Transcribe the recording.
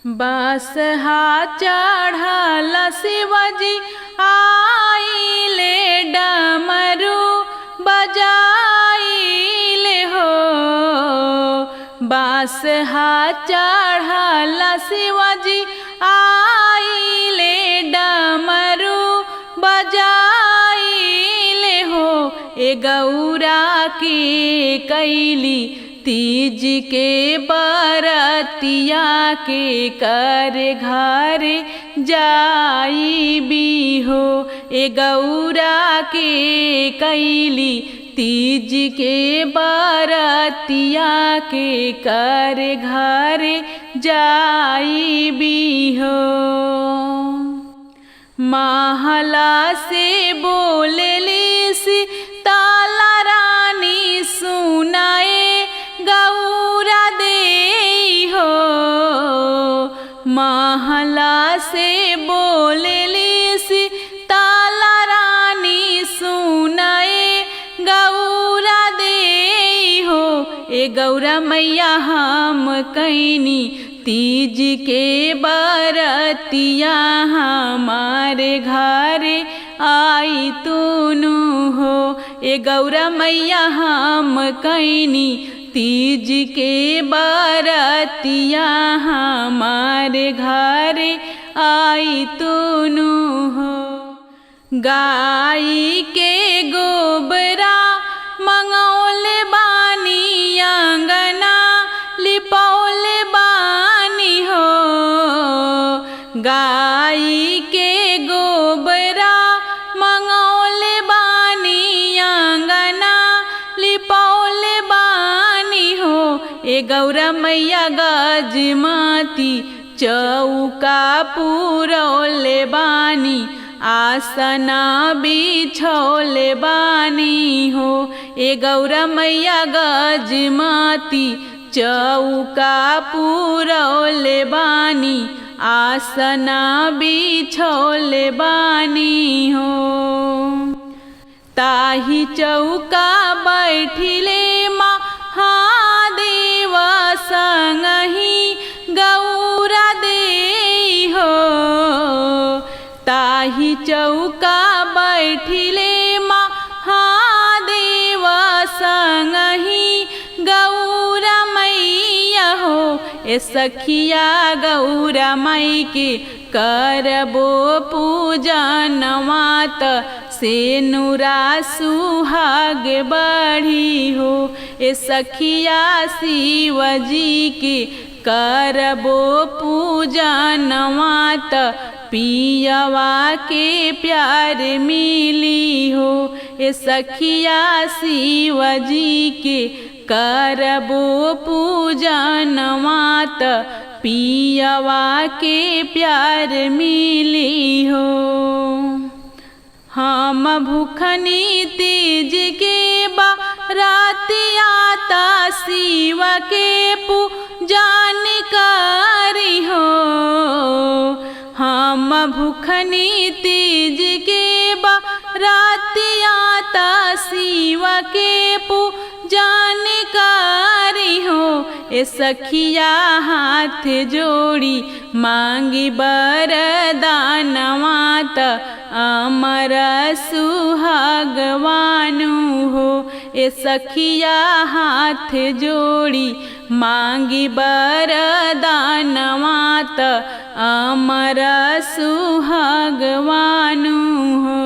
बसहा चढ़ल शिवजी आइले डमरू बजाइले हो। बसहा चढ़ल शिवजी आइले डमरू बजाइले हो। ए गौरा के कैली तीज के बरतिया के कर घर जाइबी हो। ए गौरा के कैली तीज के बरतिया के कर घर जाइबी हो। महला से बोलेली सीताला रानी सुनाए गौरा देई हो। महला से बोलेली सीताला रानी सुनाए गौरा देई हो। ए गौरा मैया हम कैनी तीज के बरतिया हमारे घर आई तूनु हो। ए गौरा मैया हम कैनी तीज के बरतिया हमारे घर आई तूनु हो। गाई के गोबरा मंगौले बानी अंगना लिपौले बानी हो। गाई के गोबरा मंगौले बानी अंगना लिपौले बानी हो। ए गौरा मैया गजमती चौका पुरौले बानी आसना बिछौले बानी हो। ए गौरा मैया गजमती चौका पुरौले बानी आसना बिछौले बानी हो। ताही चौका बैठिले महादेव संगहि गौरा देई हो। ताही चौका बैठिले महादेव संगहि गौरा मैया हो। ए सखिया गौरा माई के करबो पूजनवा त से नुरा सुहाग बढ़ी हो। ए सखिया शिवजी के करबो पूजनवा त पियवा के प्यार मिली हो। ए सखिया शिवजी के करबो पूजनवा त पियवा के प्यार मिली हो। हम भूखनी तीज के बरतिया त शिव के पूजन करी हो। हम भूखनी तीज के बरतिया त शिव के पूजन करी हो। ए सखिया हाथ जोड़ी मांगी बरदानवा त अमर सुहागवानु हो। ए सखिया हाथ जोड़ी मांगी बरदानवा त अमर सुहागवानु हो।